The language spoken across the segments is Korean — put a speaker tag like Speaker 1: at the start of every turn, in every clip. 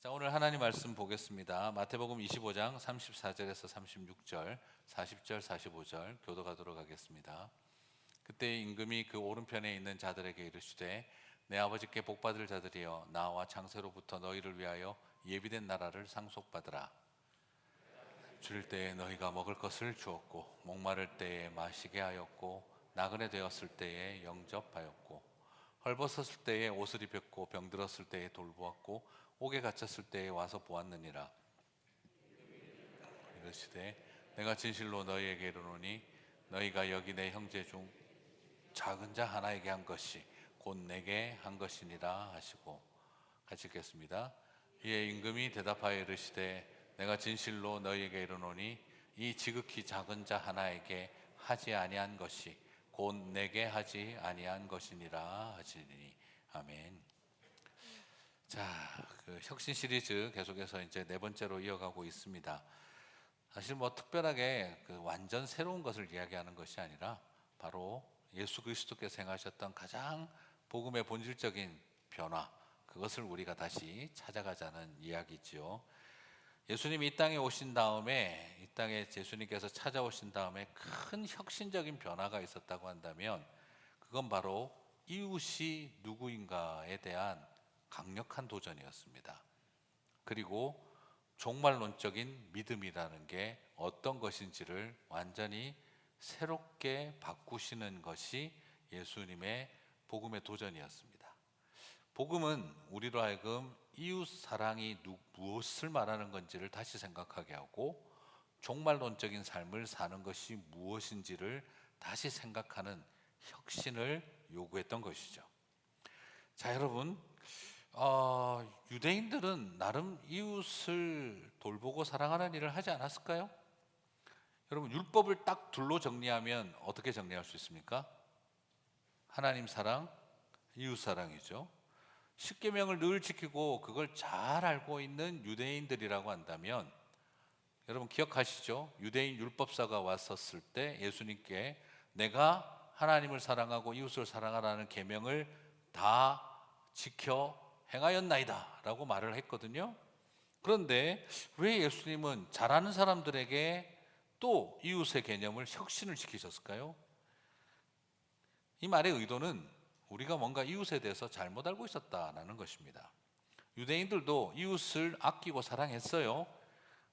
Speaker 1: 자, 오늘 하나님 말씀 보겠습니다. 마태복음 25장 34절에서 36절, 40절, 45절 교도가도록 하겠습니다. 그때 임금이 그 오른편에 있는 자들에게 이르시되 내 아버지께 복받을 자들이여 나와 창세로부터 너희를 위하여 예비된 나라를 상속받으라. 줄일 때에 너희가 먹을 것을 주었고 목마를 때에 마시게 하였고 나그네 되었을 때에 영접하였고 헐벗었을 때에 옷을 입혔고 병들었을 때에 돌보았고 옥에 갇혔을 때에 와서 보았느니라. 이르시되 내가 진실로 너희에게 이르노니 너희가 여기 내 형제 중 작은 자 하나에게 한 것이 곧 내게 한 것이니라 하시고. 같이 읽겠습니다. 이에 임금이 대답하여 이르시되 내가 진실로 너희에게 이르노니 이 지극히 작은 자 하나에게 하지 아니한 것이 곧 내게 하지 아니한 것이니라 하시니. 아멘. 자, 그 혁신 시리즈 계속해서 이제 네 번째로 이어가고 있습니다. 사실 뭐 특별하게 그 완전 새로운 것을 이야기하는 것이 아니라 바로 예수 그리스도께서 행하셨던 가장 복음의 본질적인 변화, 그것을 우리가 다시 찾아가자는 이야기지요. 예수님이 이 땅에 오신 다음에, 이 땅에 예수님께서 찾아오신 다음에 큰 혁신적인 변화가 있었다고 한다면 그건 바로 이웃이 누구인가에 대한 강력한 도전이었습니다. 그리고 종말론적인 믿음이라는 게 어떤 것인지를 완전히 새롭게 바꾸시는 것이 예수님의 복음의 도전이었습니다. 복음은 우리로 하여금 이웃 사랑이 무엇을 말하는 건지를 다시 생각하게 하고 종말론적인 삶을 사는 것이 무엇인지를 다시 생각하는 혁신을 요구했던 것이죠. 자, 여러분, 유대인들은 나름 이웃을 돌보고 사랑하는 일을 하지 않았을까요? 여러분, 율법을 딱 둘로 정리하면 어떻게 정리할 수 있습니까? 하나님 사랑, 이웃 사랑이죠. 십계명을 늘 지키고 그걸 잘 알고 있는 유대인들이라고 한다면, 여러분 기억하시죠? 유대인 율법사가 왔었을 때 예수님께 내가 하나님을 사랑하고 이웃을 사랑하라는 계명을 다 지켜 행하였나이다 라고 말을 했거든요. 그런데 왜 예수님은 잘하는 사람들에게 또 이웃의 개념을 혁신을 시키셨을까요? 이 말의 의도는 우리가 뭔가 이웃에 대해서 잘못 알고 있었다라는 것입니다. 유대인들도 이웃을 아끼고 사랑했어요.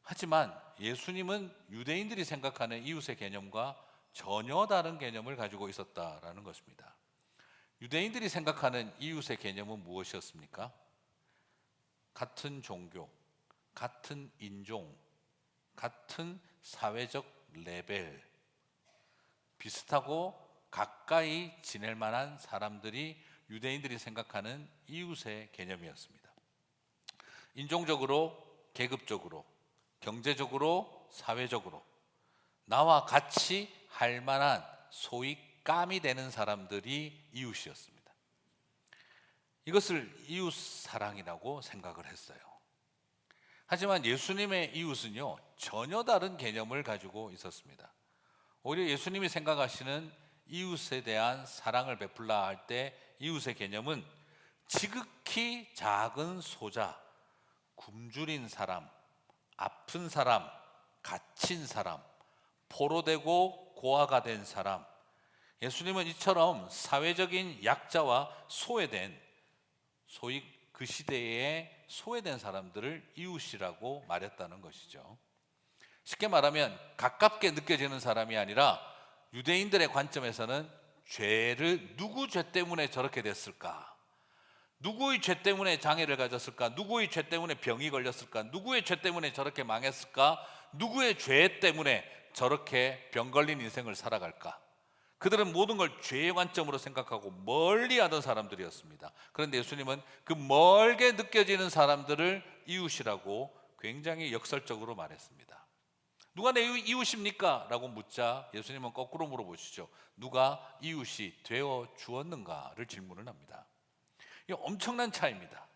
Speaker 1: 하지만 예수님은 유대인들이 생각하는 이웃의 개념과 전혀 다른 개념을 가지고 있었다라는 것입니다. 유대인들이 생각하는 이웃의 개념은 무엇이었습니까? 같은 종교, 같은 인종, 같은 사회적 레벨, 비슷하고 가까이 지낼 만한 사람들이 유대인들이 생각하는 이웃의 개념이었습니다. 인종적으로, 계급적으로, 경제적으로, 사회적으로 나와 같이 할 만한 소위 깜이 되는 사람들이 이웃이었습니다. 이것을 이웃 사랑이라고 생각을 했어요. 하지만 예수님의 이웃은요, 전혀 다른 개념을 가지고 있었습니다. 오히려 예수님이 생각하시는 이웃에 대한 사랑을 베풀라 할 때 이웃의 개념은 지극히 작은 소자, 굶주린 사람, 아픈 사람, 갇힌 사람, 포로되고 고아가 된 사람, 예수님은 이처럼 사회적인 약자와 소외된, 소위 그 시대에 소외된 사람들을 이웃이라고 말했다는 것이죠. 쉽게 말하면 가깝게 느껴지는 사람이 아니라 유대인들의 관점에서는 죄를, 누구 죄 때문에 저렇게 됐을까? 누구의 죄 때문에 장애를 가졌을까? 누구의 죄 때문에 병이 걸렸을까? 누구의 죄 때문에 저렇게 망했을까? 누구의 죄 때문에 저렇게 병 걸린 인생을 살아갈까? 그들은 모든 걸 죄의 관점으로 생각하고 멀리 하던 사람들이었습니다. 그런데 예수님은 그 멀게 느껴지는 사람들을 이웃이라고 굉장히 역설적으로 말했습니다. 누가 내 이웃입니까? 라고 묻자 예수님은 거꾸로 물어보시죠. 누가 이웃이 되어 주었는가를 질문을 합니다. 이 엄청난 차이입니다.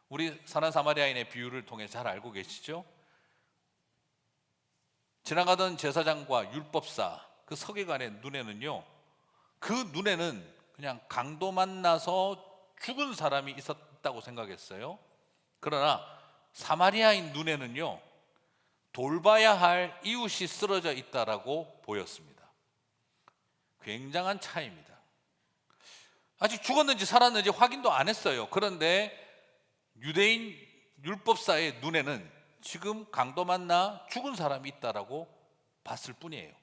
Speaker 1: 우리 선한 사마리아인의 비유를 통해 잘 알고 계시죠? 지나가던 제사장과 율법사, 그 서기관의 눈에는요, 그 눈에는 그냥 강도 만나서 죽은 사람이 있었다고 생각했어요. 그러나 사마리아인 눈에는요, 돌봐야 할 이웃이 쓰러져 있다라고 보였습니다. 굉장한 차이입니다. 아직 죽었는지 살았는지 확인도 안 했어요. 그런데 유대인 율법사의 눈에는 지금 강도 만나 죽은 사람이 있다라고 봤을 뿐이에요.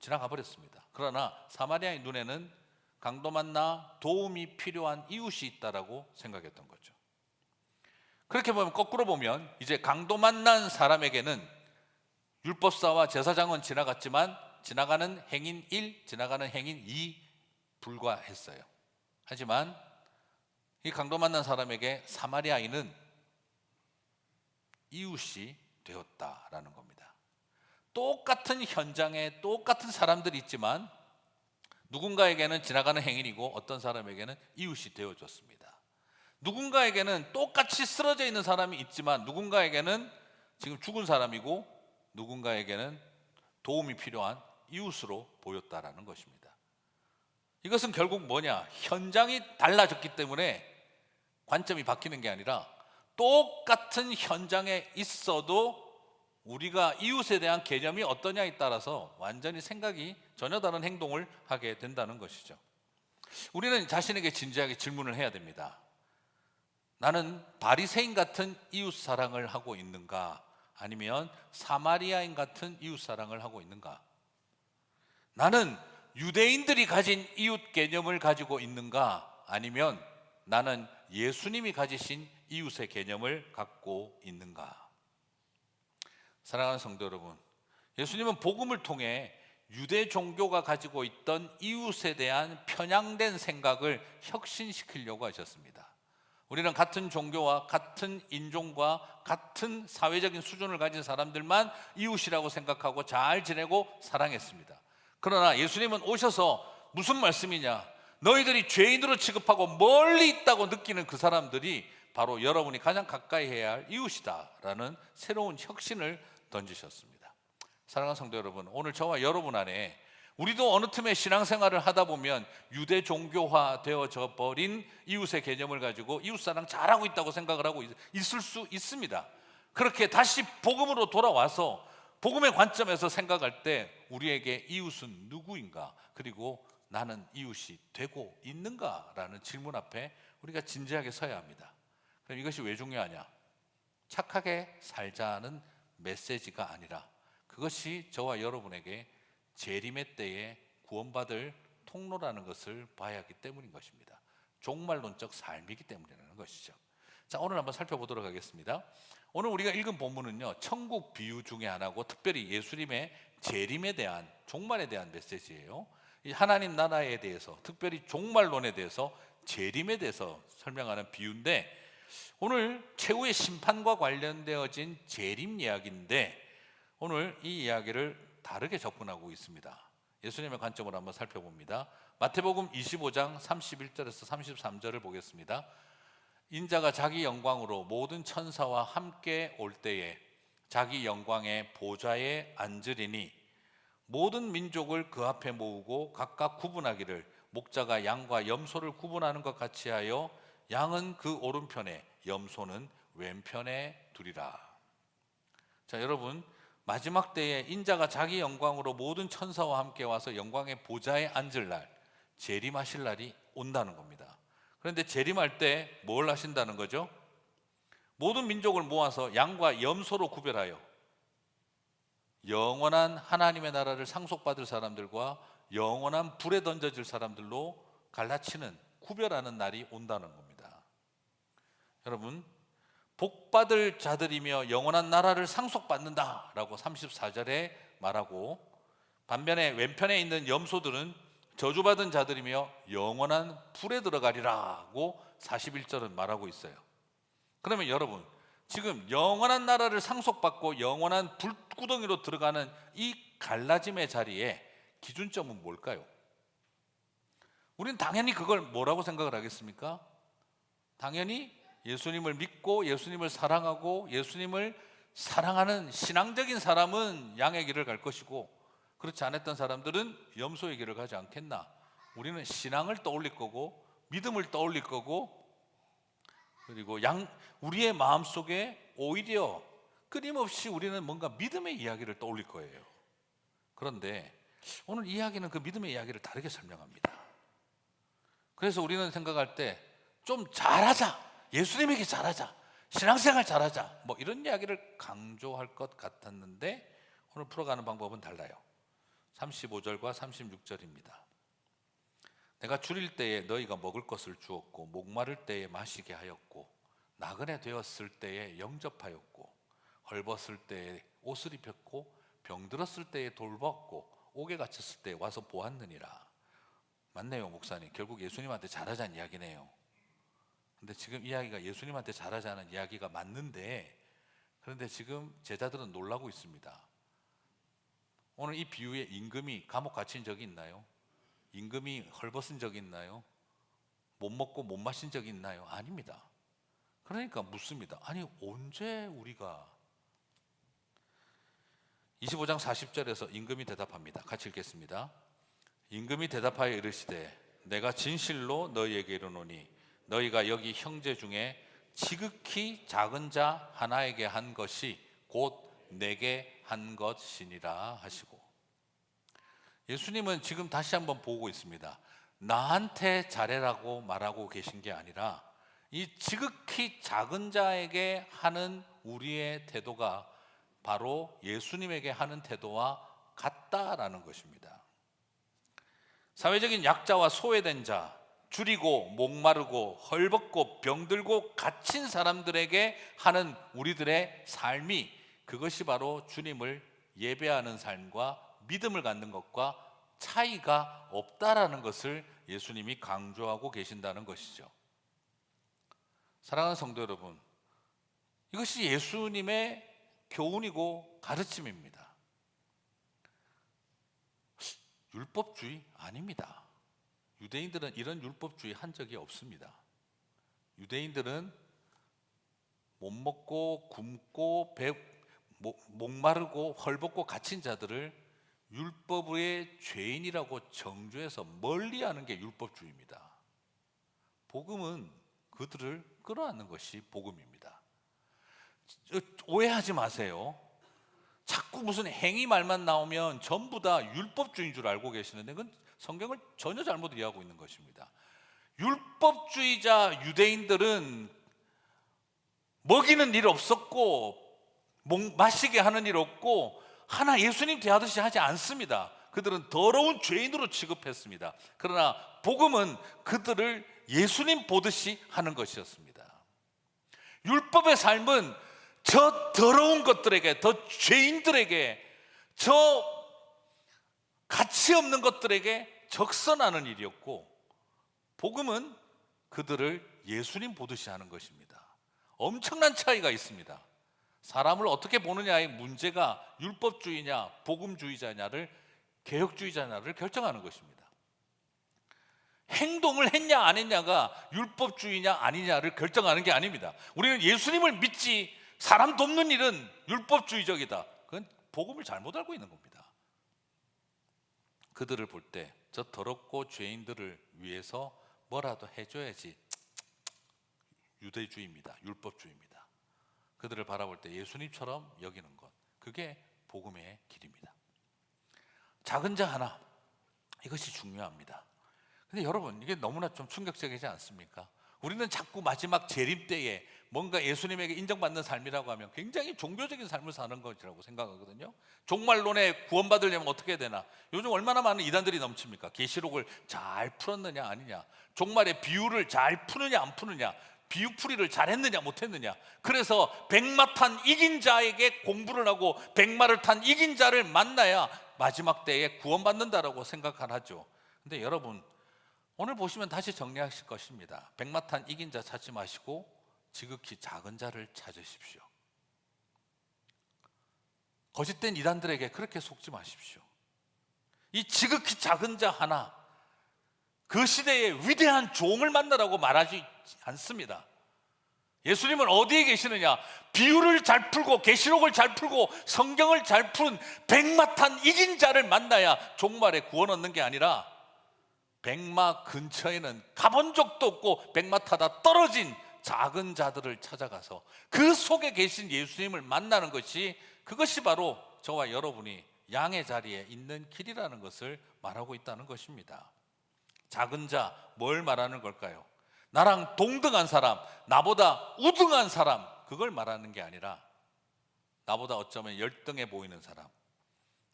Speaker 1: 지나가 버렸습니다. 그러나 사마리아인 눈에는 강도 만나 도움이 필요한 이웃이 있다라고 생각했던 거죠. 그렇게 보면, 거꾸로 보면 이제 강도 만난 사람에게는 율법사와 제사장은 지나갔지만 지나가는 행인 1, 지나가는 행인 2 불과했어요. 하지만 이 강도 만난 사람에게 사마리아인은 이웃이 되었다라는 겁니다. 똑같은 현장에 똑같은 사람들이 있지만 누군가에게는 지나가는 행인이고 어떤 사람에게는 이웃이 되어줬습니다. 누군가에게는 똑같이 쓰러져 있는 사람이 있지만 누군가에게는 지금 죽은 사람이고 누군가에게는 도움이 필요한 이웃으로 보였다라는 것입니다. 이것은 결국 뭐냐? 현장이 달라졌기 때문에 관점이 바뀌는 게 아니라 똑같은 현장에 있어도 우리가 이웃에 대한 개념이 어떠냐에 따라서 완전히 생각이 전혀 다른 행동을 하게 된다는 것이죠. 우리는 자신에게 진지하게 질문을 해야 됩니다. 나는 바리새인 같은 이웃 사랑을 하고 있는가? 아니면 사마리아인 같은 이웃 사랑을 하고 있는가? 나는 유대인들이 가진 이웃 개념을 가지고 있는가? 아니면 나는 예수님이 가지신 이웃의 개념을 갖고 있는가? 사랑하는 성도 여러분, 예수님은 복음을 통해 유대 종교가 가지고 있던 이웃에 대한 편향된 생각을 혁신시키려고 하셨습니다. 우리는 같은 종교와 같은 인종과 같은 사회적인 수준을 가진 사람들만 이웃이라고 생각하고 잘 지내고 사랑했습니다. 그러나 예수님은 오셔서 무슨 말씀이냐? 너희들이 죄인으로 취급하고 멀리 있다고 느끼는 그 사람들이 바로 여러분이 가장 가까이 해야 할 이웃이다라는 새로운 혁신을 던지셨습니다. 사랑하는 성도 여러분, 오늘 저와 여러분 안에 우리도 어느 틈에 신앙생활을 하다 보면 유대 종교화 되어져 버린 이웃의 개념을 가지고 이웃사랑 잘하고 있다고 생각을 하고 있을 수 있습니다. 그렇게 다시 복음으로 돌아와서 복음의 관점에서 생각할 때 우리에게 이웃은 누구인가, 그리고 나는 이웃이 되고 있는가라는 질문 앞에 우리가 진지하게 서야 합니다. 그럼 이것이 왜 중요하냐? 착하게 살자는 메시지가 아니라 그것이 저와 여러분에게 재림의 때에 구원받을 통로라는 것을 봐야 하기 때문인 것입니다. 종말론적 삶이기 때문이라는 것이죠. 자, 오늘 한번 살펴보도록 하겠습니다. 오늘 우리가 읽은 본문은요, 천국 비유 중에 하나고 특별히 예수님의 재림에 대한, 종말에 대한 메시지예요. 이 하나님 나라에 대해서, 특별히 종말론에 대해서, 재림에 대해서 설명하는 비유인데, 오늘 최후의 심판과 관련되어진 재림 이야기인데 오늘 이 이야기를 다르게 접근하고 있습니다. 예수님의 관점으로 한번 살펴봅니다. 마태복음 25장 31절에서 33절을 보겠습니다. 인자가 자기 영광으로 모든 천사와 함께 올 때에 자기 영광의 보좌에 앉으리니 모든 민족을 그 앞에 모으고 각각 구분하기를 목자가 양과 염소를 구분하는 것 같이 하여 양은 그 오른편에 염소는 왼편에 두리라. 자, 여러분, 마지막 때에 인자가 자기 영광으로 모든 천사와 함께 와서 영광의 보좌에 앉을 날, 재림하실 날이 온다는 겁니다. 그런데 재림할 때 뭘 하신다는 거죠? 모든 민족을 모아서 양과 염소로 구별하여 영원한 하나님의 나라를 상속받을 사람들과 영원한 불에 던져질 사람들로 갈라치는, 구별하는 날이 온다는 겁니다. 여러분, 복받을 자들이며 영원한 나라를 상속받는다라고 34절에 말하고, 반면에 왼편에 있는 염소들은 저주받은 자들이며 영원한 불에 들어가리라고 41절은 말하고 있어요. 그러면 여러분, 지금 영원한 나라를 상속받고 영원한 불구덩이로 들어가는 이 갈라짐의 자리에 기준점은 뭘까요? 우리는 당연히 그걸 뭐라고 생각을 하겠습니까? 당연히 예수님을 믿고 예수님을 사랑하고 예수님을 사랑하는 신앙적인 사람은 양의 길을 갈 것이고, 그렇지 않았던 사람들은 염소의 길을 가지 않겠나. 우리는 신앙을 떠올릴 거고 믿음을 떠올릴 거고 그리고 우리의 마음속에 오히려 끊임없이 우리는 뭔가 믿음의 이야기를 떠올릴 거예요. 그런데 오늘 이야기는 그 믿음의 이야기를 다르게 설명합니다. 그래서 우리는 생각할 때 좀 잘하자, 예수님에게 잘하자, 신앙생활 잘하자, 뭐 이런 이야기를 강조할 것 같았는데 오늘 풀어가는 방법은 달라요. 35절과 36절입니다. 내가 줄일 때에 너희가 먹을 것을 주었고 목마를 때에 마시게 하였고 나그네 되었을 때에 영접하였고 헐벗을 때에 옷을 입혔고 병들었을 때에 돌봤고 옥에 갇혔을 때에 와서 보았느니라. 맞네요, 목사님. 결국 예수님한테 잘하자는 이야기네요. 근데 지금 이야기가 예수님한테 잘하자는 이야기가 맞는데, 그런데 지금 제자들은 놀라고 있습니다. 오늘 이 비유에 임금이 감옥 갇힌 적이 있나요? 임금이 헐벗은 적이 있나요? 못 먹고 못 마신 적이 있나요? 아닙니다. 그러니까 묻습니다. 아니 언제 우리가 25장 40절에서 임금이 대답합니다. 같이 읽겠습니다. 임금이 대답하여 이르시되 내가 진실로 너희에게 이르노니 너희가 여기 형제 중에 지극히 작은 자 하나에게 한 것이 곧 내게 한 것이니라 하시고, 예수님은 지금 다시 한번 보고 있습니다. 나한테 잘해라고 말하고 계신 게 아니라 이 지극히 작은 자에게 하는 우리의 태도가 바로 예수님에게 하는 태도와 같다라는 것입니다. 사회적인 약자와 소외된 자, 줄이고 목마르고 헐벗고 병들고 갇힌 사람들에게 하는 우리들의 삶이, 그것이 바로 주님을 예배하는 삶과 믿음을 갖는 것과 차이가 없다라는 것을 예수님이 강조하고 계신다는 것이죠. 사랑하는 성도 여러분, 이것이 예수님의 교훈이고 가르침입니다. 율법주의 아닙니다. 유대인들은 이런 율법주의 한 적이 없습니다. 유대인들은 못 먹고 굶고 목마르고 헐벗고 갇힌 자들을 율법의 죄인이라고 정죄해서 멀리하는 게 율법주의입니다. 복음은 그들을 끌어안는 것이 복음입니다. 오해하지 마세요. 자꾸 무슨 행위 말만 나오면 전부 다 율법주의인 줄 알고 계시는데 그건 성경을 전혀 잘못 이해하고 있는 것입니다. 율법주의자 유대인들은 먹이는 일 없었고 마시게 하는 일 없고 하나 예수님 대하듯이 하지 않습니다. 그들은 더러운 죄인으로 취급했습니다. 그러나 복음은 그들을 예수님 보듯이 하는 것이었습니다. 율법의 삶은 저 더러운 것들에게, 더 죄인들에게, 저 가치 없는 것들에게 적선하는 일이었고, 복음은 그들을 예수님 보듯이 하는 것입니다. 엄청난 차이가 있습니다. 사람을 어떻게 보느냐의 문제가 율법주의냐 복음주의자냐를, 개혁주의자냐를 결정하는 것입니다. 행동을 했냐 안 했냐가 율법주의냐 아니냐를 결정하는 게 아닙니다. 우리는 예수님을 믿지 사람 돕는 일은 율법주의적이다, 그건 복음을 잘못 알고 있는 겁니다. 그들을 볼 때 저 더럽고 죄인들을 위해서 뭐라도 해줘야지, 유대주의입니다. 율법주의입니다. 그들을 바라볼 때 예수님처럼 여기는 것, 그게 복음의 길입니다. 작은 자 하나, 이것이 중요합니다. 근데 여러분, 이게 너무나 좀 충격적이지 않습니까? 우리는 자꾸 마지막 재림 때에 뭔가 예수님에게 인정받는 삶이라고 하면 굉장히 종교적인 삶을 사는 것이라고 생각하거든요. 종말론에 구원받으려면 어떻게 되나? 요즘 얼마나 많은 이단들이 넘칩니까? 계시록을 잘 풀었느냐 아니냐, 종말의 비유를 잘 푸느냐 안 푸느냐, 비유풀이를 잘했느냐 못했느냐. 그래서 백마 탄 이긴 자에게 공부를 하고 백마를 탄 이긴 자를 만나야 마지막 때에 구원받는다라고 생각하죠. 근데 여러분, 오늘 보시면 다시 정리하실 것입니다. 백마 탄 이긴 자 찾지 마시고 지극히 작은 자를 찾으십시오. 거짓된 이단들에게 그렇게 속지 마십시오. 이 지극히 작은 자 하나, 그 시대의 위대한 종을 만나라고 말하지 않습니다. 예수님은 어디에 계시느냐? 비유를 잘 풀고 계시록을 잘 풀고 성경을 잘 푼 백마 탄 이긴 자를 만나야 종말에 구원 얻는 게 아니라, 백마 근처에는 가본 적도 없고 백마 타다 떨어진 작은 자들을 찾아가서 그 속에 계신 예수님을 만나는 것이, 그것이 바로 저와 여러분이 양의 자리에 있는 길이라는 것을 말하고 있다는 것입니다. 작은 자, 뭘 말하는 걸까요? 나랑 동등한 사람, 나보다 우등한 사람, 그걸 말하는 게 아니라 나보다 어쩌면 열등해 보이는 사람,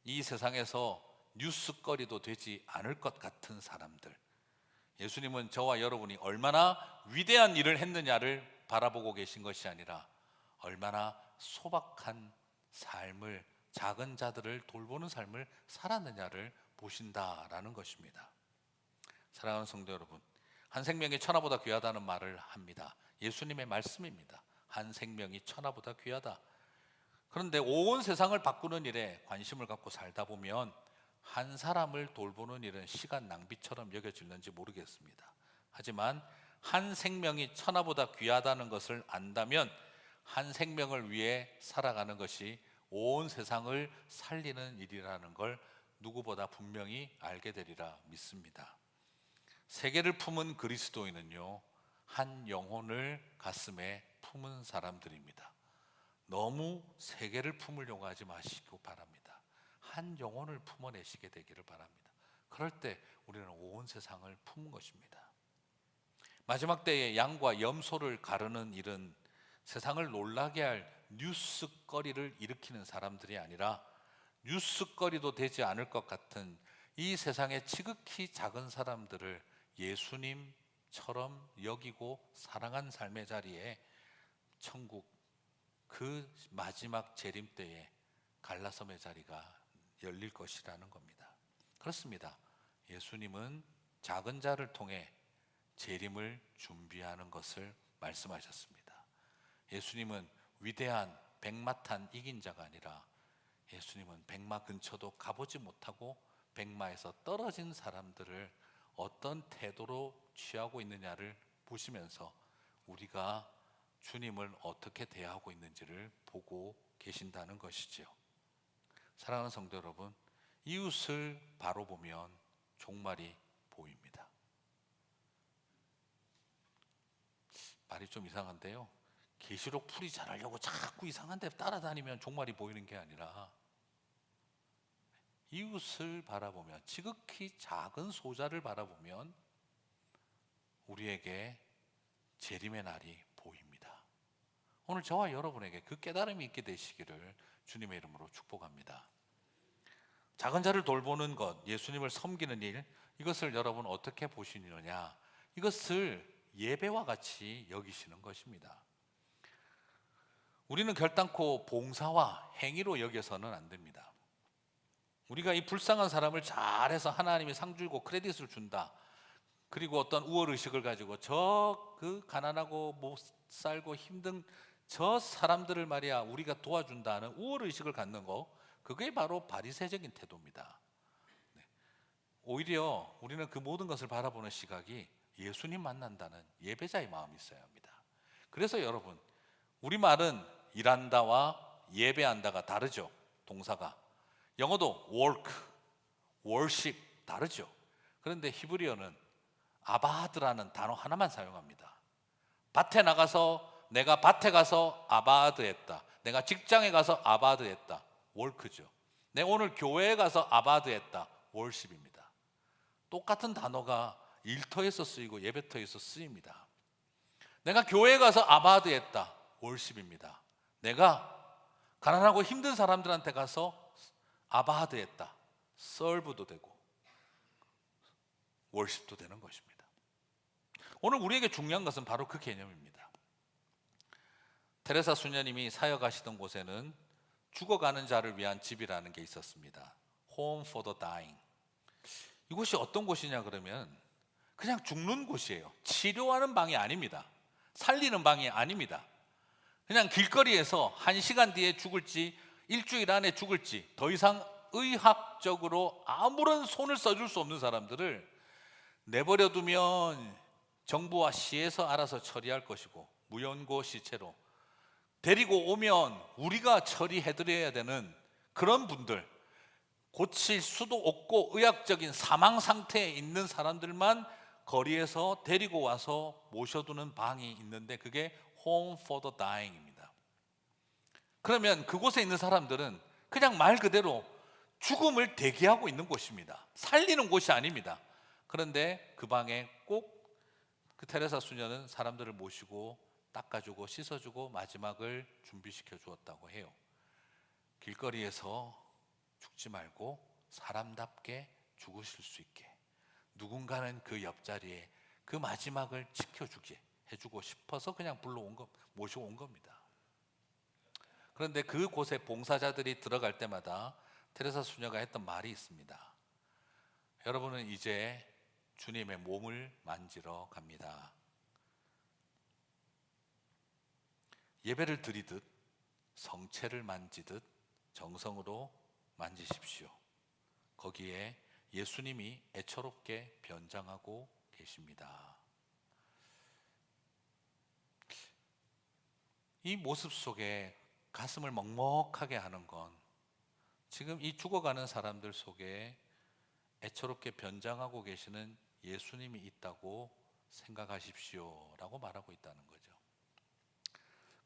Speaker 1: 이 세상에서 뉴스거리도 되지 않을 것 같은 사람들. 예수님은 저와 여러분이 얼마나 위대한 일을 했느냐를 바라보고 계신 것이 아니라 얼마나 소박한 삶을, 작은 자들을 돌보는 삶을 살았느냐를 보신다라는 것입니다. 사랑하는 성도 여러분, 한 생명이 천하보다 귀하다는 말을 합니다. 예수님의 말씀입니다. 한 생명이 천하보다 귀하다. 그런데 온 세상을 바꾸는 일에 관심을 갖고 살다 보면 한 사람을 돌보는 일은 시간 낭비처럼 여겨지는지 모르겠습니다. 하지만 한 생명이 천하보다 귀하다는 것을 안다면 한 생명을 위해 살아가는 것이 온 세상을 살리는 일이라는 걸 누구보다 분명히 알게 되리라 믿습니다. 세계를 품은 그리스도인은요, 한 영혼을 가슴에 품은 사람들입니다. 너무 세계를 품으려고 하지 마시고 바랍니다. 한 영혼을 품어내시게 되기를 바랍니다. 그럴 때 우리는 온 세상을 품은 것입니다. 마지막 때에 양과 염소를 가르는 일은 세상을 놀라게 할 뉴스거리를 일으키는 사람들이 아니라 뉴스거리도 되지 않을 것 같은 이 세상의 지극히 작은 사람들을 예수님처럼 여기고 사랑한 삶의 자리에 천국 그 마지막 재림 때에 갈라섬의 자리가 열릴 것이라는 겁니다. 그렇습니다. 예수님은 작은 자를 통해 재림을 준비하는 것을 말씀하셨습니다. 예수님은 위대한 백마탄 이긴 자가 아니라 예수님은 백마 근처도 가보지 못하고 백마에서 떨어진 사람들을 어떤 태도로 취하고 있느냐를 보시면서 우리가 주님을 어떻게 대하고 있는지를 보고 계신다는 것이지요. 사랑하는 성도 여러분, 이웃을 바로 보면 종말이 보입니다. 말이 좀 이상한데요, 계시록 풀이 자라려고 자꾸 이상한 데 따라다니면 종말이 보이는 게 아니라 이웃을 바라보면, 지극히 작은 소자를 바라보면 우리에게 재림의 날이 보입니다. 오늘 저와 여러분에게 그 깨달음이 있게 되시기를 주님의 이름으로 축복합니다. 작은 자를 돌보는 것, 예수님을 섬기는 일, 이것을 여러분 어떻게 보시느냐, 이것을 예배와 같이 여기시는 것입니다. 우리는 결단코 봉사와 행위로 여겨서는 안 됩니다. 우리가 이 불쌍한 사람을 잘해서 하나님이 상 주고 크레딧을 준다, 그리고 어떤 우월의식을 가지고 저 그 가난하고 못 살고 힘든 저 사람들을 말이야 우리가 도와준다는 우월의식을 갖는 거, 그게 바로 바리새적인 태도입니다. 오히려 우리는 그 모든 것을 바라보는 시각이 예수님 만난다는 예배자의 마음이 있어야 합니다. 그래서 여러분, 우리말은 일한다와 예배한다가 다르죠. 동사가 영어도 work, worship 다르죠. 그런데 히브리어는 아바드라는 단어 하나만 사용합니다. 밭에 나가서, 내가 밭에 가서 아바드 했다, 내가 직장에 가서 아바드 했다, work죠. 내가 오늘 교회에 가서 아바드 했다, worship입니다. 똑같은 단어가 일터에서 쓰이고 예배터에서 쓰입니다. 내가 교회에 가서 아바드 했다, worship입니다. 내가 가난하고 힘든 사람들한테 가서 아바드 했다, serve도 되고 worship도 되는 것입니다. 오늘 우리에게 중요한 것은 바로 그 개념입니다. 테레사 수녀님이 사역하시던 곳에는 죽어가는 자를 위한 집이라는 게 있었습니다. Home for the dying. 이곳이 어떤 곳이냐 그러면 그냥 죽는 곳이에요. 치료하는 방이 아닙니다. 살리는 방이 아닙니다. 그냥 길거리에서 1시간 뒤에 죽을지 일주일 안에 죽을지 더 이상 의학적으로 아무런 손을 써줄 수 없는 사람들을 내버려두면 정부와 시에서 알아서 처리할 것이고, 무연고 시체로 데리고 오면 우리가 처리해드려야 되는 그런 분들, 고칠 수도 없고 의학적인 사망 상태에 있는 사람들만 거리에서 데리고 와서 모셔두는 방이 있는데 그게 Home for the Dying입니다. 그러면 그곳에 있는 사람들은 그냥 말 그대로 죽음을 대기하고 있는 곳입니다. 살리는 곳이 아닙니다. 그런데 그 방에 꼭 그 테레사 수녀는 사람들을 모시고 닦아주고 씻어주고 마지막을 준비시켜 주었다고 해요. 길거리에서 죽지 말고 사람답게 죽으실 수 있게 누군가는 그 옆자리에 그 마지막을 지켜주게 해주고 싶어서 그냥 모시고 온 겁니다. 그런데 그곳에 봉사자들이 들어갈 때마다 테레사 수녀가 했던 말이 있습니다. 여러분은 이제 주님의 몸을 만지러 갑니다. 예배를 드리듯 성체를 만지듯 정성으로 만지십시오. 거기에 예수님이 애처롭게 변장하고 계십니다. 이 모습 속에 가슴을 먹먹하게 하는 건 지금 이 죽어가는 사람들 속에 애처롭게 변장하고 계시는 예수님이 있다고 생각하십시오 라고 말하고 있다는 거죠.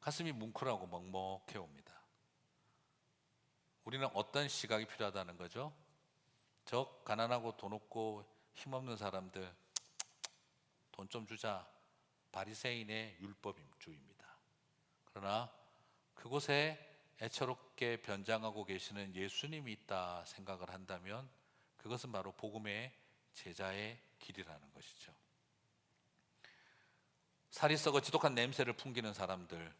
Speaker 1: 가슴이 뭉클하고 먹먹해 옵니다. 우리는 어떤 시각이 필요하다는 거죠? 저 가난하고 돈 없고 힘없는 사람들 돈 좀 주자, 바리새인의 율법주의입니다. 그러나 그곳에 애처롭게 변장하고 계시는 예수님이 있다 생각을 한다면 그것은 바로 복음의 제자의 길이라는 것이죠. 살이 썩어 지독한 냄새를 풍기는 사람들,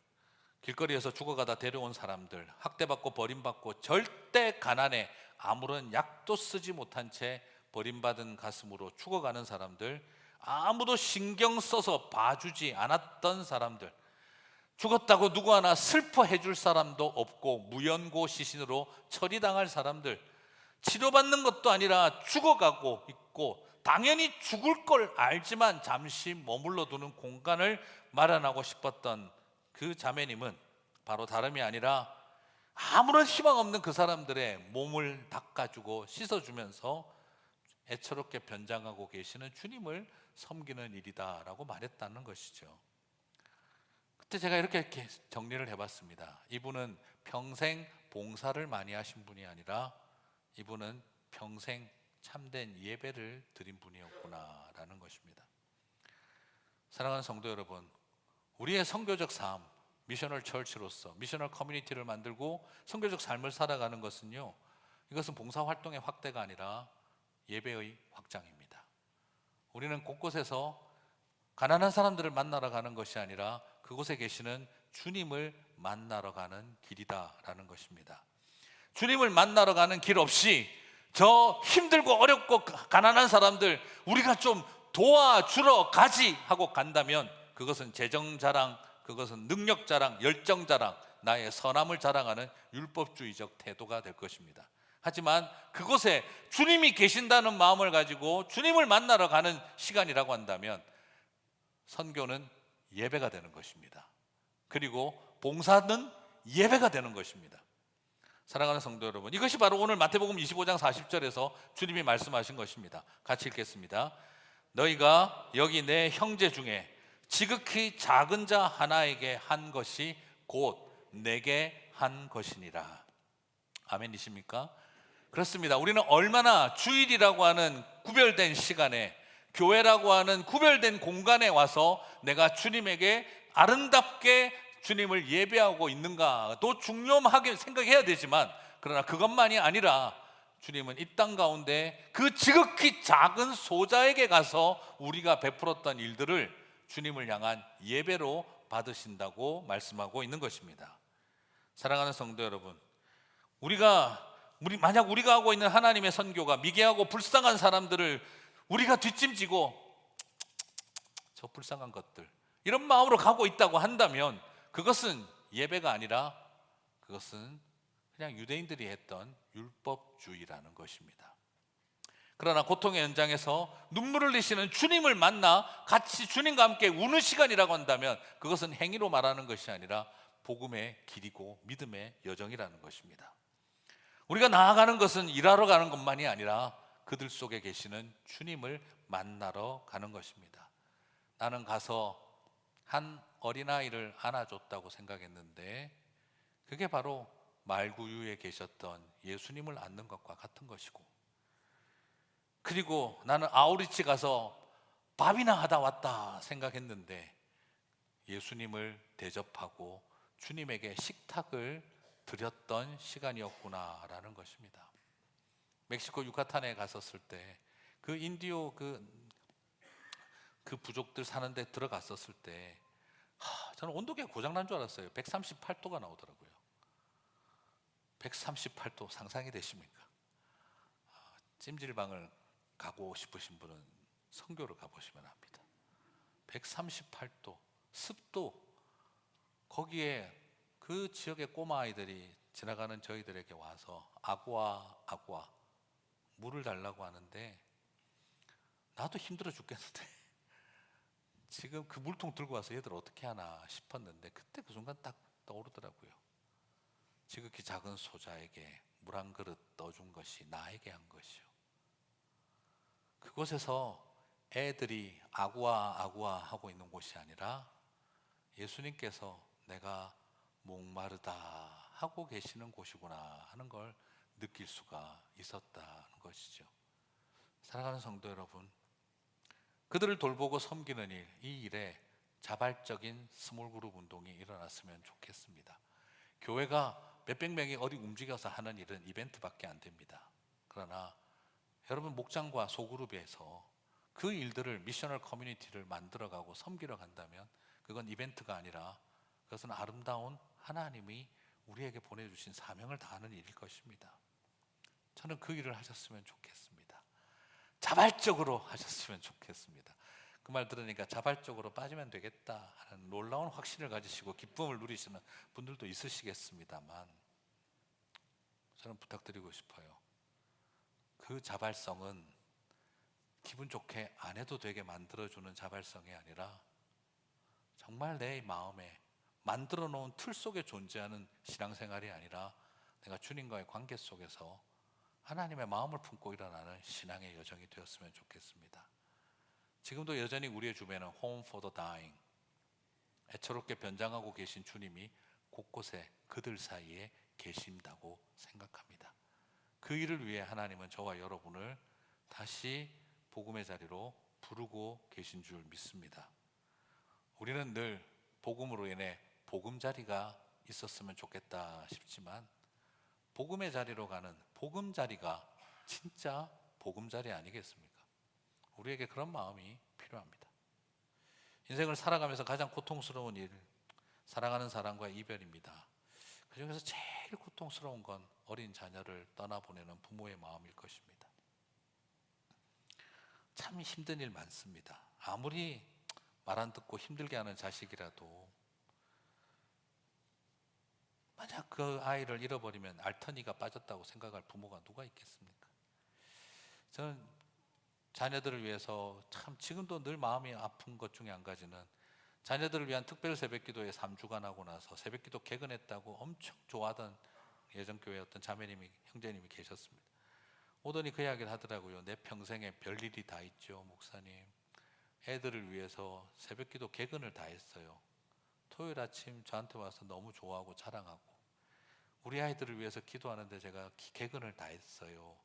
Speaker 1: 길거리에서 죽어가다 데려온 사람들, 학대받고 버림받고 절대 가난에 아무런 약도 쓰지 못한 채 버림받은 가슴으로 죽어가는 사람들, 아무도 신경 써서 봐주지 않았던 사람들, 죽었다고 누구 하나 슬퍼해 줄 사람도 없고 무연고 시신으로 처리당할 사람들, 치료받는 것도 아니라 죽어가고 있고 당연히 죽을 걸 알지만 잠시 머물러 두는 공간을 마련하고 싶었던 그 자매님은 바로 다름이 아니라 아무런 희망 없는 그 사람들의 몸을 닦아주고 씻어주면서 애처롭게 변장하고 계시는 주님을 섬기는 일이다라고 말했다는 것이죠. 그때 제가 이렇게 정리를 해봤습니다. 이분은 평생 봉사를 많이 하신 분이 아니라 이분은 평생 참된 예배를 드린 분이었구나라는 것입니다. 사랑하는 성도 여러분, 우리의 선교적 삶, 미셔널 처치로서 미셔널 커뮤니티를 만들고 선교적 삶을 살아가는 것은요, 이것은 봉사활동의 확대가 아니라 예배의 확장입니다. 우리는 곳곳에서 가난한 사람들을 만나러 가는 것이 아니라 그곳에 계시는 주님을 만나러 가는 길이다라는 것입니다. 주님을 만나러 가는 길 없이 저 힘들고 어렵고 가난한 사람들 우리가 좀 도와주러 가지 하고 간다면 그것은 재정 자랑, 그것은 능력 자랑, 열정 자랑, 나의 선함을 자랑하는 율법주의적 태도가 될 것입니다. 하지만 그곳에 주님이 계신다는 마음을 가지고 주님을 만나러 가는 시간이라고 한다면 선교는 예배가 되는 것입니다. 그리고 봉사는 예배가 되는 것입니다. 사랑하는 성도 여러분, 이것이 바로 오늘 마태복음 25장 40절에서 주님이 말씀하신 것입니다. 같이 읽겠습니다. 너희가 여기 내 형제 중에 지극히 작은 자 하나에게 한 것이 곧 내게 한 것이니라. 아멘이십니까? 그렇습니다. 우리는 얼마나 주일이라고 하는 구별된 시간에, 교회라고 하는 구별된 공간에 와서 내가 주님에게 아름답게 주님을 예배하고 있는가 또 중요하게 생각해야 되지만, 그러나 그것만이 아니라 주님은 이 땅 가운데 그 지극히 작은 소자에게 가서 우리가 베풀었던 일들을 주님을 향한 예배로 받으신다고 말씀하고 있는 것입니다. 사랑하는 성도 여러분, 만약 우리가 하고 있는 하나님의 선교가 미개하고 불쌍한 사람들을 우리가 뒷짐지고 저 불쌍한 것들 이런 마음으로 가고 있다고 한다면 그것은 예배가 아니라 그것은 그냥 유대인들이 했던 율법주의라는 것입니다. 그러나 고통의 현장에서 눈물을 흘리시는 주님을 만나 같이 주님과 함께 우는 시간이라고 한다면 그것은 행위로 말하는 것이 아니라 복음의 길이고 믿음의 여정이라는 것입니다. 우리가 나아가는 것은 일하러 가는 것만이 아니라 그들 속에 계시는 주님을 만나러 가는 것입니다. 나는 가서 한 어린아이를 안아줬다고 생각했는데 그게 바로 말구유에 계셨던 예수님을 안는 것과 같은 것이고, 그리고 나는 아우리치 가서 밥이나 하다 왔다 생각했는데 예수님을 대접하고 주님에게 식탁을 드렸던 시간이었구나라는 것입니다. 멕시코 유카탄에 갔었을 때 그 인디오 그 부족들 사는 데 들어갔었을 때 저는 온도계가 고장난 줄 알았어요. 138도가 나오더라고요. 138도 상상이 되십니까? 찜질방을 가고 싶으신 분은 선교를 가보시면 압니다. 138도, 습도, 거기에 그 지역의 꼬마 아이들이 지나가는 저희들에게 와서 아구아 물을 달라고 하는데 나도 힘들어 죽겠는데 지금 그 물통 들고 와서 얘들 어떻게 하나 싶었는데 그때 그 순간 딱 떠오르더라고요. 지극히 작은 소자에게 물 한 그릇 떠준 것이 나에게 한 것이요. 그곳에서 애들이 아구아 하고 있는 곳이 아니라 예수님께서 내가 목마르다 하고 계시는 곳이구나 하는 걸 느낄 수가 있었다는 것이죠. 사랑하는 성도 여러분, 그들을 돌보고 섬기는 일, 이 일에 자발적인 스몰그룹 운동이 일어났으면 좋겠습니다. 교회가 몇백 명이 어디 움직여서 하는 일은 이벤트밖에 안 됩니다. 그러나 여러분 목장과 소그룹에서 그 일들을 미셔널 커뮤니티를 만들어가고 섬기러 간다면 그건 이벤트가 아니라 그것은 아름다운 하나님이 우리에게 보내주신 사명을 다하는 일일 것입니다. 저는 그 일을 하셨으면 좋겠습니다. 자발적으로 하셨으면 좋겠습니다. 그 말 들으니까 자발적으로 빠지면 되겠다 하는 놀라운 확신을 가지시고 기쁨을 누리시는 분들도 있으시겠습니다만 저는 부탁드리고 싶어요. 그 자발성은 기분 좋게 안 해도 되게 만들어주는 자발성이 아니라 정말 내 마음에 만들어 놓은 틀 속에 존재하는 신앙생활이 아니라 내가 주님과의 관계 속에서 하나님의 마음을 품고 일어나는 신앙의 여정이 되었으면 좋겠습니다. 지금도 여전히 우리의 주변은 Home for the Dying, 애처롭게 변장하고 계신 주님이 곳곳에 그들 사이에 계신다고 생각합니다. 그 일을 위해 하나님은 저와 여러분을 다시 복음의 자리로 부르고 계신 줄 믿습니다. 우리는 늘 복음으로 인해 복음자리가 있었으면 좋겠다 싶지만 복음의 자리로 가는 복음자리가 진짜 복음자리 아니겠습니까? 우리에게 그런 마음이 필요합니다. 인생을 살아가면서 가장 고통스러운 일, 사랑하는 사람과의 이별입니다. 그 중에서 제일 고통스러운 건 어린 자녀를 떠나보내는 부모의 마음일 것입니다. 참 힘든 일 많습니다. 아무리 말 안 듣고 힘들게 하는 자식이라도 만약 그 아이를 잃어버리면 알터니가 빠졌다고 생각할 부모가 누가 있겠습니까? 저는 자녀들을 위해서 참 지금도 늘 마음이 아픈 것 중에 한 가지는 자녀들을 위한 특별 새벽기도에 3주간 하고 나서 새벽기도 개근했다고 엄청 좋아하던 예전교회 어떤 자매님이 형제님이 계셨습니다. 오더니 그 이야기를 하더라고요. 내 평생에 별일이 다 있죠 목사님. 애들을 위해서 새벽기도 개근을 다 했어요. 토요일 아침 저한테 와서 너무 좋아하고 자랑하고 우리 아이들을 위해서 기도하는데 제가 개근을 다 했어요.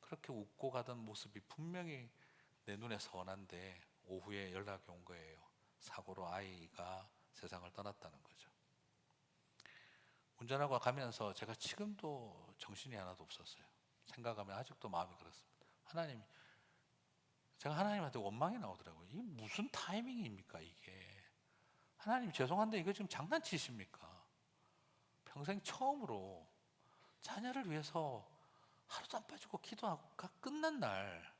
Speaker 1: 그렇게 웃고 가던 모습이 분명히 내 눈에 선한데 오후에 연락이 온 거예요. 사고로 아이가 세상을 떠났다는 거죠. 운전하고 가면서 제가 지금도 정신이 하나도 없었어요. 생각하면 아직도 마음이 그렇습니다. 제가 하나님한테 원망이 나오더라고요. 이게 무슨 타이밍입니까 이게. 하나님 죄송한데 이거 지금 장난치십니까? 평생 처음으로 자녀를 위해서 하루도 안 빠지고 기도가 끝난 날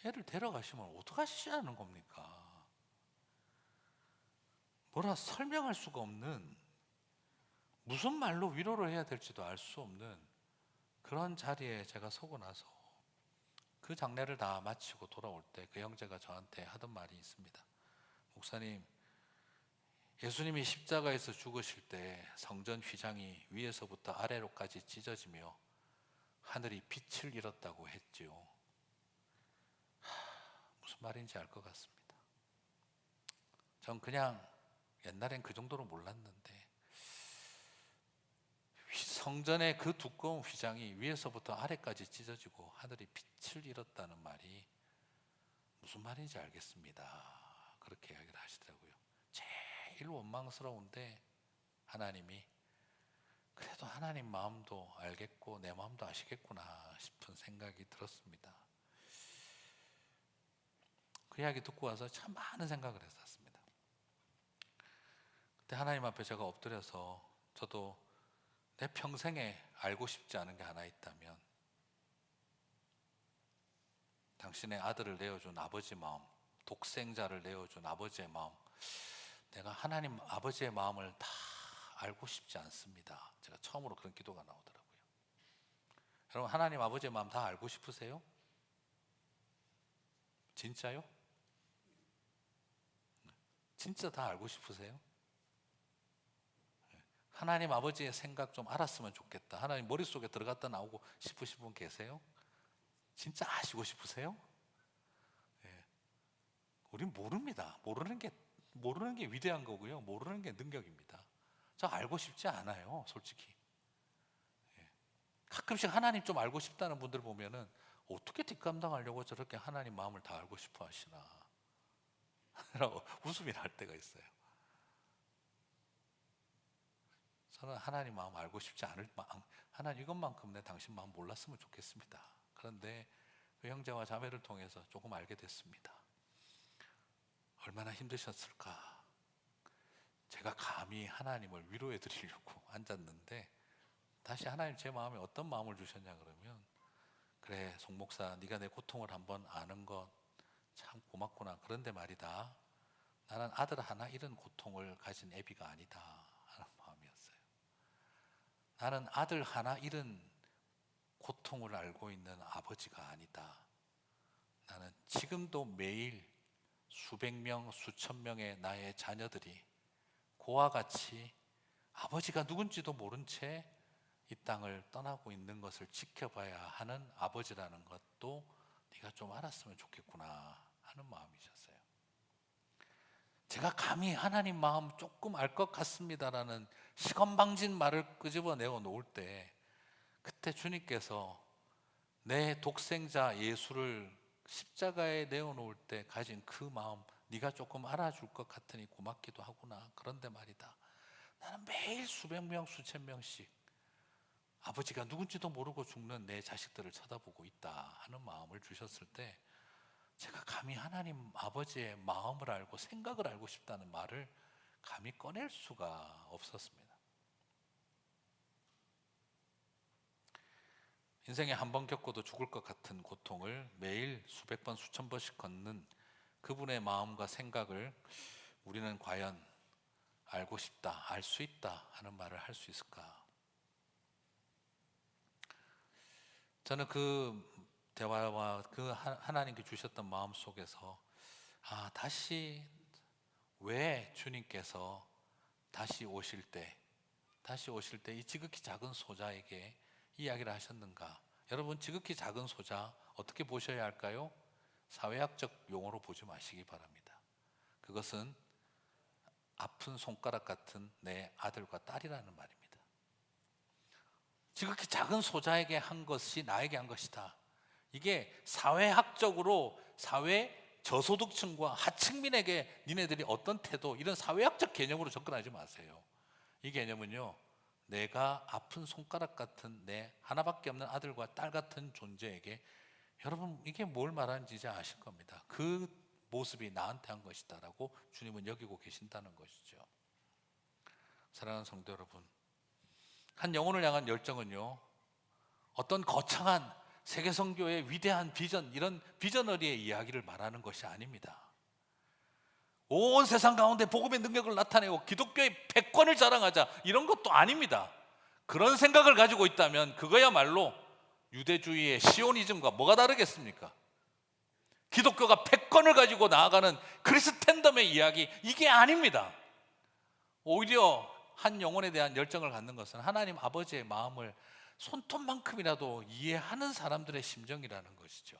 Speaker 1: 애를 데려가시면 어떡하시자는 겁니까? 뭐라 설명할 수가 없는, 무슨 말로 위로를 해야 될지도 알 수 없는 그런 자리에 제가 서고 나서 그 장례를 다 마치고 돌아올 때 그 형제가 저한테 하던 말이 있습니다. 목사님, 예수님이 십자가에서 죽으실 때 성전 휘장이 위에서부터 아래로까지 찢어지며 하늘이 빛을 잃었다고 했지요. 무슨 말인지 알 것 같습니다. 전 그냥 옛날엔 그 정도로 몰랐는데 성전의 그 두꺼운 휘장이 위에서부터 아래까지 찢어지고 하늘이 빛을 잃었다는 말이 무슨 말인지 알겠습니다. 그렇게 이야기를 하시더라고요. 제일 원망스러운데 하나님이 그래도 하나님 마음도 알겠고 내 마음도 아시겠구나 싶은 생각이 들었습니다. 그 이야기 듣고 와서 참 많은 생각을 했었습니다. 그때 하나님 앞에 제가 엎드려서 저도 내 평생에 알고 싶지 않은 게 하나 있다면 당신의 아들을 내어준 아버지 마음, 독생자를 내어준 아버지의 마음, 내가 하나님 아버지의 마음을 다 알고 싶지 않습니다. 제가 처음으로 그런 기도가 나오더라고요. 여러분, 하나님 아버지의 마음 다 알고 싶으세요? 진짜요? 진짜 다 알고 싶으세요? 하나님 아버지의 생각 좀 알았으면 좋겠다, 하나님 머릿속에 들어갔다 나오고 싶으신 분 계세요? 진짜 아시고 싶으세요? 우린 모릅니다. 모르는 게 위대한 거고요, 모르는 게 능력입니다. 저 알고 싶지 않아요, 솔직히. 가끔씩 하나님 좀 알고 싶다는 분들 보면은 어떻게 뒷감당하려고 저렇게 하나님 마음을 다 알고 싶어 하시나 라고 웃음이 날 때가 있어요. 저는 하나님 마음 알고 싶지 않을 마음, 하나님 이것만큼 내 당신 마음 몰랐으면 좋겠습니다. 그런데 그 형제와 자매를 통해서 조금 알게 됐습니다. 얼마나 힘드셨을까. 제가 감히 하나님을 위로해 드리려고 앉았는데 다시 하나님 제 마음에 어떤 마음을 주셨냐 그러면, 그래 송 목사, 네가 내 고통을 한번 아는 것 참 고맙구나. 그런데 말이다, 나는 아들 하나 잃은 고통을 가진 애비가 아니다 하는 마음이었어요. 나는 아들 하나 잃은 고통을 알고 있는 아버지가 아니다. 나는 지금도 매일 수백 명, 수천 명의 나의 자녀들이 그와 같이 아버지가 누군지도 모른 채 이 땅을 떠나고 있는 것을 지켜봐야 하는 아버지라는 것도 네가 좀 알았으면 좋겠구나 하는 마음이셨어요. 제가 감히 하나님 마음 조금 알 것 같습니다라는 시건방진 말을 끄집어내어 놓을 때, 그때 주님께서 내 독생자 예수를 십자가에 내어놓을 때 가진 그 마음, 네가 조금 알아줄 것 같으니 고맙기도 하구나. 그런데 말이다, 나는 매일 수백 명, 수천 명씩 아버지가 누군지도 모르고 죽는 내 자식들을 쳐다보고 있다 하는 마음을 주셨을 때, 제가 감히 하나님 아버지의 마음을 알고 생각을 알고 싶다는 말을 감히 꺼낼 수가 없었습니다. 인생에 한 번 겪어도 죽을 것 같은 고통을 매일 수백 번, 수천 번씩 걷는 그분의 마음과 생각을 우리는 과연 알고 싶다, 알 수 있다 하는 말을 할 수 있을까? 저는 그 대화와 그 하나님께 주셨던 마음 속에서 다시 왜 주님께서 다시 오실 때 이 지극히 작은 소자에게 이야기를 하셨는가? 여러분, 지극히 작은 소자 어떻게 보셔야 할까요? 사회학적 용어로 보지 마시기 바랍니다. 그것은 아픈 손가락 같은 내 아들과 딸이라는 말입니다. 지극히 작은 소자에게 한 것이 나에게 한 것이다. 이게 사회학적으로 사회 저소득층과 하층민에게 니네들이 어떤 태도, 이런 사회학적 개념으로 접근하지 마세요. 이 개념은요, 내가 아픈 손가락 같은 내 하나밖에 없는 아들과 딸 같은 존재에게, 여러분 이게 뭘 말하는지 이제 아실 겁니다. 그 모습이 나한테 한 것이다 라고 주님은 여기고 계신다는 것이죠. 사랑하는 성도 여러분, 한 영혼을 향한 열정은요, 어떤 거창한 세계선교의 위대한 비전, 이런 비저너리의 이야기를 말하는 것이 아닙니다. 온 세상 가운데 복음의 능력을 나타내고 기독교의 백권을 자랑하자, 이런 것도 아닙니다. 그런 생각을 가지고 있다면 그거야말로 유대주의의 시오니즘과 뭐가 다르겠습니까? 기독교가 백권을 가지고 나아가는 크리스텐덤의 이야기, 이게 아닙니다. 오히려 한 영혼에 대한 열정을 갖는 것은 하나님 아버지의 마음을 손톱만큼이라도 이해하는 사람들의 심정이라는 것이죠.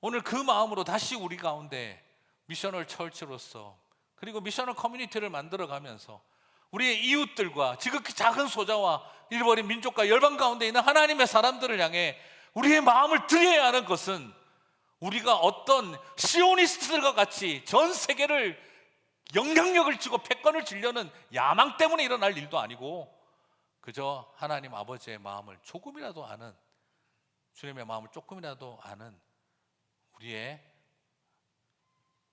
Speaker 1: 오늘 그 마음으로 다시 우리 가운데 미셔널 철치로서, 그리고 미셔널 커뮤니티를 만들어가면서 우리의 이웃들과 지극히 작은 소자와 잃어버린 민족과 열방 가운데 있는 하나님의 사람들을 향해 우리의 마음을 드려야 하는 것은, 우리가 어떤 시오니스트들과 같이 전 세계를 영향력을 쥐고 패권을 쥐려는 야망 때문에 일어날 일도 아니고, 그저 하나님 아버지의 마음을 조금이라도 아는, 주님의 마음을 조금이라도 아는 우리의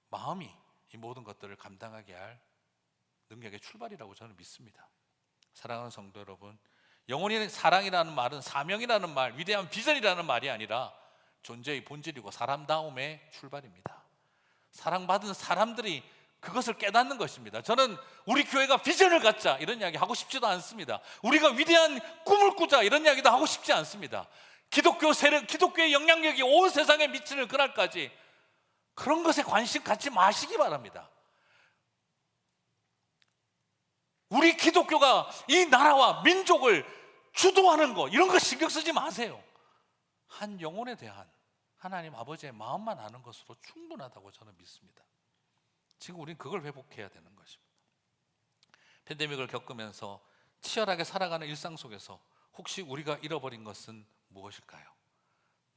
Speaker 1: 마음이 이 모든 것들을 감당하게 할 능력의 출발이라고 저는 믿습니다. 사랑하는 성도 여러분, 영원히 사랑이라는 말은 사명이라는 말, 위대한 비전이라는 말이 아니라 존재의 본질이고 사람다움의 출발입니다. 사랑받은 사람들이 그것을 깨닫는 것입니다. 저는 우리 교회가 비전을 갖자 이런 이야기 하고 싶지도 않습니다. 우리가 위대한 꿈을 꾸자 이런 이야기도 하고 싶지 않습니다. 기독교 세력, 기독교의 영향력이 온 세상에 미치는 그날까지 그런 것에 관심 갖지 마시기 바랍니다. 우리 기독교가 이 나라와 민족을 주도하는 거, 이런 거 신경 쓰지 마세요. 한 영혼에 대한 하나님 아버지의 마음만 아는 것으로 충분하다고 저는 믿습니다. 지금 우리는 그걸 회복해야 되는 것입니다. 팬데믹을 겪으면서 치열하게 살아가는 일상 속에서 혹시 우리가 잃어버린 것은 무엇일까요?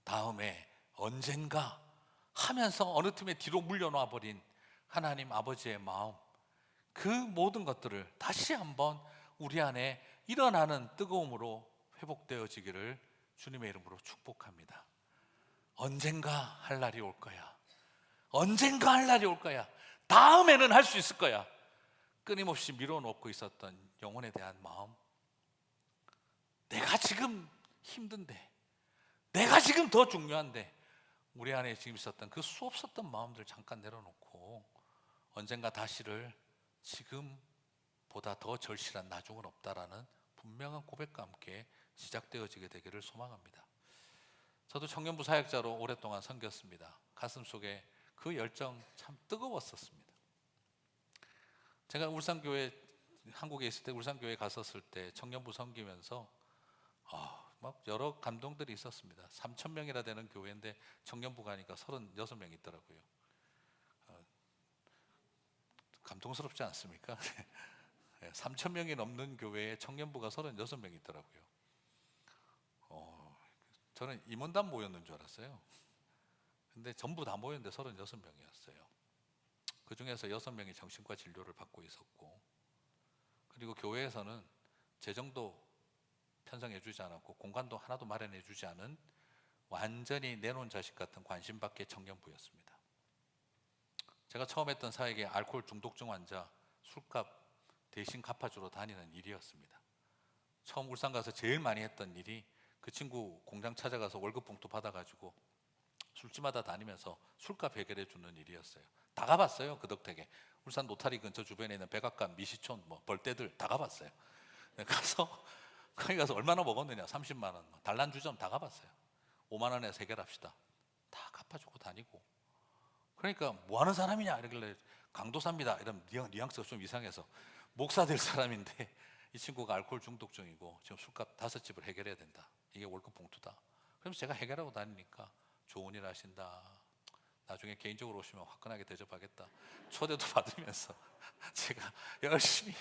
Speaker 1: 다음에 언젠가 하면서 어느 틈에 뒤로 물려놔 버린 하나님 아버지의 마음, 그 모든 것들을 다시 한번 우리 안에 일어나는 뜨거움으로 회복되어지기를 주님의 이름으로 축복합니다. 언젠가 할 날이 올 거야. 언젠가 할 날이 올 거야. 다음에는 할 수 있을 거야. 끊임없이 밀어놓고 있었던 영혼에 대한 마음, 내가 지금 힘든데, 내가 지금 더 중요한데, 우리 안에 지금 있었던 그 수없었던 마음들 잠깐 내려놓고 언젠가 다시를 지금보다 더 절실한 나중은 없다라는 분명한 고백과 함께 시작되어지게 되기를 소망합니다. 저도 청년부 사역자로 오랫동안 섬겼습니다. 가슴속에 그 열정 참 뜨거웠었습니다. 제가 울산교회, 한국에 있을 때 울산교회 갔었을 때 청년부 섬기면서 막 여러 감동들이 있었습니다. 3,000명이나 되는 교회인데 청년부 가니까 36명 있더라고요. 감동스럽지 않습니까? 3,000명이 넘는 교회에 청년부가 36명 있더라고요. 저는 임원단 모였는 줄 알았어요. 근데 전부 다 모였는데 36명이었어요. 그 중에서 6명이 정신과 진료를 받고 있었고, 그리고 교회에서는 재정도 편성해주지 않았고 공간도 하나도 마련해주지 않은 완전히 내놓은 자식 같은 관심밖의 청년부였습니다. 제가 처음 했던 사역이 알코올 중독증 환자 술값 대신 갚아주러 다니는 일이었습니다. 처음 울산 가서 제일 많이 했던 일이 그 친구 공장 찾아가서 월급 봉투 받아가지고 술집마다 다니면서 술값 해결해 주는 일이었어요. 다 가봤어요. 그 덕택에 울산 노타리 근처 주변에 있는 백악관, 미시촌, 벌떼들 다 가봤어요. 가서 거기 가서 얼마나 먹었느냐, 30만 원, 단란주점 다 가봤어요. 5만 원에 해결합시다. 다 갚아주고 다니고. 그러니까 뭐 하는 사람이냐 이러길래 강도사입니다. 이런 뉘앙스가 좀 이상해서 목사 될 사람인데 이 친구가 알코올 중독증이고 지금 술값 5집을 해결해야 된다. 이게 월급 봉투다. 그래서 제가 해결하고 다니니까 좋은 일 하신다. 나중에 개인적으로 오시면 화끈하게 대접하겠다. 초대도 받으면서 제가 열심히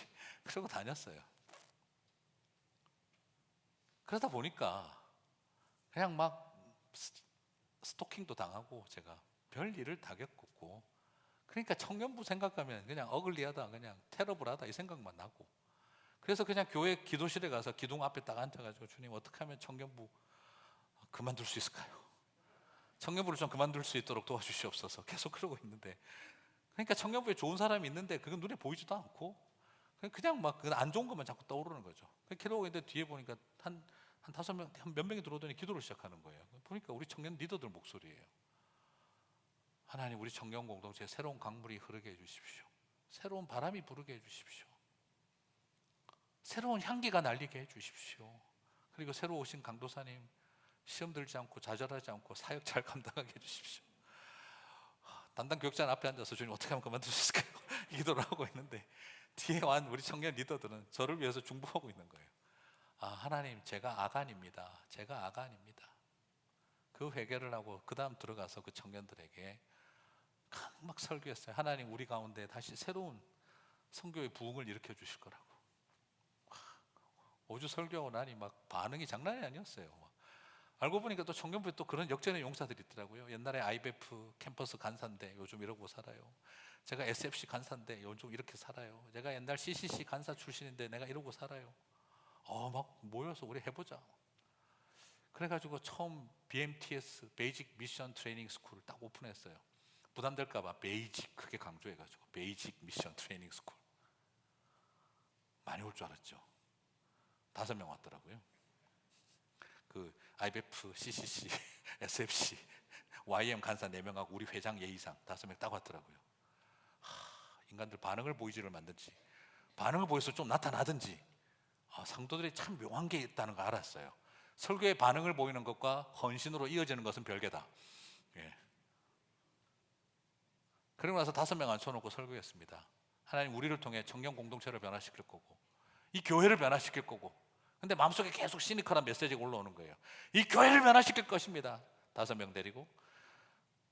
Speaker 1: 그러고 다녔어요. 그러다 보니까 그냥 막 스토킹도 당하고 제가 별 일을 다 겪었고, 그러니까 청년부 생각하면 그냥 어글리하다, 그냥 테러블하다 이 생각만 나고, 그래서 그냥 교회 기도실에 가서 기둥 앞에 딱 앉아가지고 주님 어떻게 하면 청년부 그만둘 수 있을까요? 청년부를 좀 그만둘 수 있도록 도와주시옵소서. 계속 그러고 있는데, 그러니까 청년부에 좋은 사람이 있는데 그건 눈에 보이지도 않고 그냥 막 안 좋은 것만 자꾸 떠오르는 거죠. 그러고 있는데 뒤에 보니까 한 5명, 몇 명이 들어오더니 기도를 시작하는 거예요. 보니까 우리 청년 리더들 목소리예요. 하나님, 우리 청년 공동체에 새로운 강물이 흐르게 해주십시오. 새로운 바람이 부르게 해주십시오. 새로운 향기가 날리게 해주십시오. 그리고 새로 오신 강도사님 시험 들지 않고 좌절하지 않고 사역 잘 감당하게 해주십시오. 담당 교육자 앞에 앉아서 주님 어떻게 하면 그만둘 수 있을까요? 기도를 하고 있는데 뒤에 완 우리 청년 리더들은 저를 위해서 중보하고 있는 거예요. 하나님, 제가 아간입니다. 제가 아간입니다. 그 회개를 하고 그 다음 들어가서 그 청년들에게 막 설교했어요. 하나님 우리 가운데 다시 새로운 선교의 부흥을 일으켜 주실 거라고. 5주 설교하고 나니 막 반응이 장난이 아니었어요. 알고 보니까 또 청년부에 또 그런 역전의 용사들이 있더라고요. 옛날에 IBF 캠퍼스 간사인데 요즘 이러고 살아요. 제가 SFC 간사인데 요즘 이렇게 살아요. 제가 옛날 CCC 간사 출신인데 내가 이러고 살아요. 막 모여서 우리 해보자. 그래가지고 처음 BMTS 베이직 미션 트레이닝 스쿨을 딱 오픈했어요. 부담될까봐 베이직 크게 강조해가지고 베이직 미션 트레이닝 스쿨. 많이 올 줄 알았죠. 5명 왔더라고요. 그 IBF, CCC, SFC, YM 간사 4명하고 우리 회장 예의상 5명 딱 왔더라고요. 인간들 반응을 보이지를 만든지 반응을 보여서 좀 나타나든지 상도들이 참 묘한 게 있다는 거 알았어요. 설교의 반응을 보이는 것과 헌신으로 이어지는 것은 별개다. 그러고 나서 5명 앉혀놓고 설교했습니다. 하나님 우리를 통해 청년 공동체를 변화시킬 거고 이 교회를 변화시킬 거고, 근데 마음속에 계속 시니컬한 메시지가 올라오는 거예요. 이 교회를 변화시킬 것입니다. 5명 데리고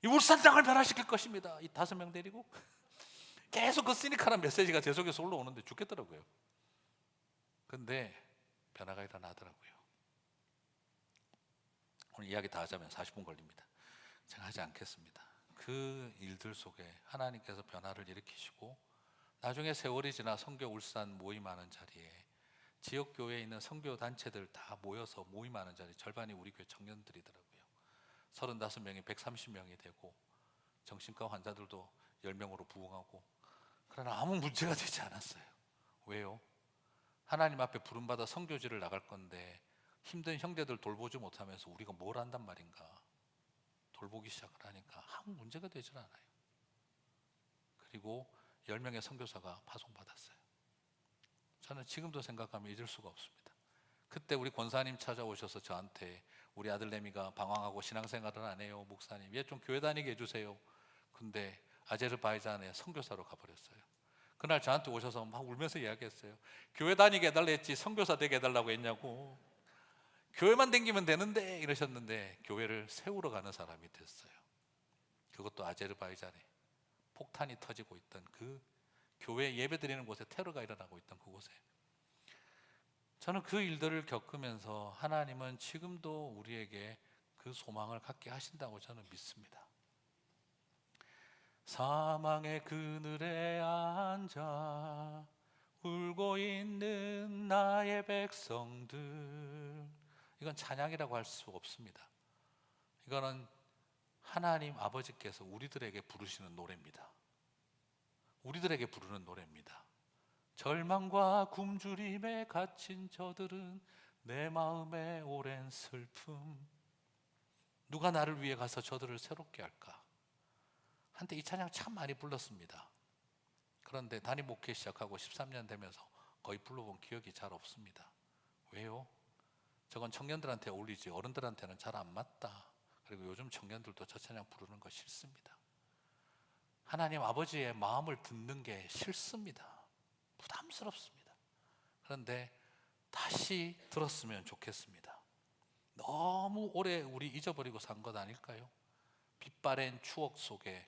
Speaker 1: 이 울산장을 변화시킬 것입니다. 이 5명 데리고 계속 그 시니컬한 메시지가 제 속에서 올라오는데 죽겠더라고요. 근데 변화가 일어나더라고요. 오늘 이야기 다 하자면 40분 걸립니다. 제가 하지 않겠습니다. 그 일들 속에 하나님께서 변화를 일으키시고 나중에 세월이 지나 선교 울산 모임하는 자리에 지역교회에 있는 선교 단체들 다 모여서 모임하는 자리 절반이 우리 교회 청년들이더라고요. 35명이 130명이 되고 정신과 환자들도 10명으로 부흥하고, 그러나 아무 문제가 되지 않았어요. 왜요? 하나님 앞에 부름받아 선교지를 나갈 건데 힘든 형제들 돌보지 못하면서 우리가 뭘 한단 말인가 돌보기 시작을 하니까 아무 문제가 되질 않아요. 그리고 10명의 선교사가 파송받았어요. 저는 지금도 생각하면 잊을 수가 없습니다. 그때 우리 권사님 찾아오셔서 저한테 우리 아들 내미가 방황하고 신앙생활을 안 해요. 목사님 얘 좀 교회 다니게 해주세요. 근데 아제르바이잔에 선교사로 가버렸어요. 그날 저한테 오셔서 막 울면서 이야기했어요. 교회 다니게 해달라 했지 선교사 되게 해달라고 했냐고. 교회만 다니면 되는데 이러셨는데 교회를 세우러 가는 사람이 됐어요. 그것도 아제르바이잔에 폭탄이 터지고 있던 그 교회 예배드리는 곳에 테러가 일어나고 있던 그곳에. 저는 그 일들을 겪으면서 하나님은 지금도 우리에게 그 소망을 갖게 하신다고 저는 믿습니다. 사망의 그늘에 앉아 울고 있는 나의 백성들, 이건 찬양이라고 할 수 없습니다. 이거는 하나님 아버지께서 우리들에게 부르시는 노래입니다. 우리들에게 부르는 노래입니다. 절망과 굶주림에 갇힌 저들은 내 마음의 오랜 슬픔, 누가 나를 위해 가서 저들을 새롭게 할까. 한때 이 찬양 참 많이 불렀습니다. 그런데 담임 목회 시작하고 13년 되면서 거의 불러본 기억이 잘 없습니다. 왜요? 저건 청년들한테 어울리지 어른들한테는 잘 안 맞다. 그리고 요즘 청년들도 저 찬양 부르는 거 싫습니다. 하나님 아버지의 마음을 듣는 게 싫습니다. 부담스럽습니다. 그런데 다시 들었으면 좋겠습니다. 너무 오래 우리 잊어버리고 산 것 아닐까요? 빛바랜 추억 속에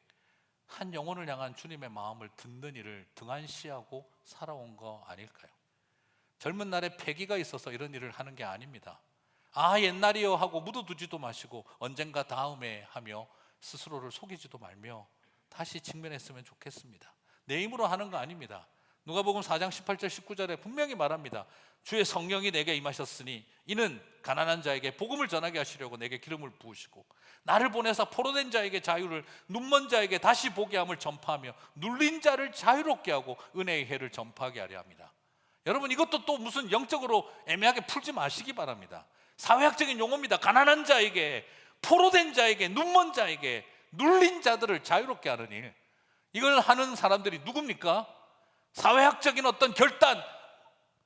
Speaker 1: 한 영혼을 향한 주님의 마음을 듣는 일을 등한시하고 살아온 거 아닐까요? 젊은 날에 패기가 있어서 이런 일을 하는 게 아닙니다. 옛날이요 하고 묻어두지도 마시고 언젠가 다음에 하며 스스로를 속이지도 말며 다시 직면했으면 좋겠습니다. 내 힘으로 하는 거 아닙니다. 누가복음 4장 18절 19절에 분명히 말합니다. 주의 성령이 내게 임하셨으니 이는 가난한 자에게 복음을 전하게 하시려고 내게 기름을 부으시고 나를 보내사 포로된 자에게 자유를, 눈먼 자에게 다시 보게 함을 전파하며 눌린 자를 자유롭게 하고 은혜의 해를 전파하게 하려 합니다. 여러분, 이것도 또 무슨 영적으로 애매하게 풀지 마시기 바랍니다. 사회학적인 용어입니다. 가난한 자에게, 포로된 자에게, 눈먼 자에게, 눌린 자들을 자유롭게 하는 일, 이걸 하는 사람들이 누굽니까? 사회학적인 어떤 결단,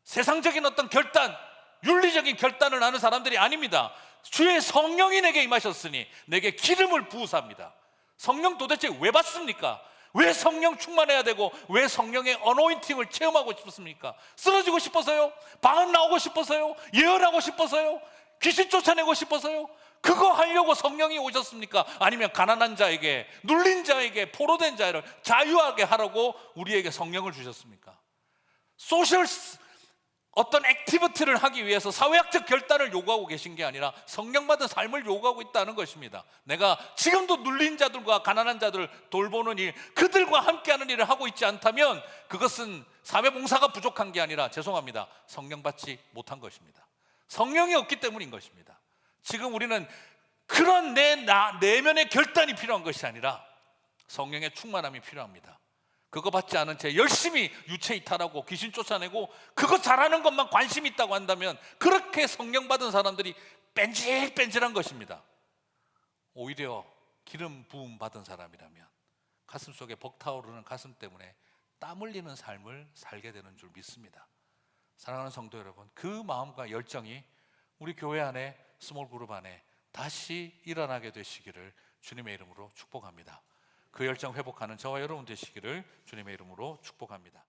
Speaker 1: 세상적인 어떤 결단, 윤리적인 결단을 하는 사람들이 아닙니다. 주의 성령이 내게 임하셨으니 내게 기름을 부으사입니다. 성령 도대체 왜 받습니까? 왜 성령 충만해야 되고 왜 성령의 어노인팅을 체험하고 싶습니까? 쓰러지고 싶어서요? 방언 나오고 싶어서요? 예언하고 싶어서요? 귀신 쫓아내고 싶어서요? 그거 하려고 성령이 오셨습니까? 아니면 가난한 자에게, 눌린 자에게, 포로된 자를 자유하게 하라고 우리에게 성령을 주셨습니까? 소셜 어떤 액티비티를 하기 위해서 사회학적 결단을 요구하고 계신 게 아니라 성령받은 삶을 요구하고 있다는 것입니다. 내가 지금도 눌린 자들과 가난한 자들을 돌보는 일, 그들과 함께하는 일을 하고 있지 않다면 그것은 사회봉사가 부족한 게 아니라, 죄송합니다, 성령 받지 못한 것입니다. 성령이 없기 때문인 것입니다. 지금 우리는 그런 내면의 결단이 필요한 것이 아니라 성령의 충만함이 필요합니다. 그거 받지 않은 채 열심히 유체 이탈하고 귀신 쫓아내고 그거 잘하는 것만 관심 있다고 한다면, 그렇게 성령 받은 사람들이 뺀질뺀질한 것입니다. 오히려 기름 부음 받은 사람이라면 가슴 속에 벅타오르는 가슴 때문에 땀 흘리는 삶을 살게 되는 줄 믿습니다. 사랑하는 성도 여러분, 그 마음과 열정이 우리 교회 안에, 스몰 그룹 안에 다시 일어나게 되시기를 주님의 이름으로 축복합니다. 그 열정 회복하는 저와 여러분 되시기를 주님의 이름으로 축복합니다.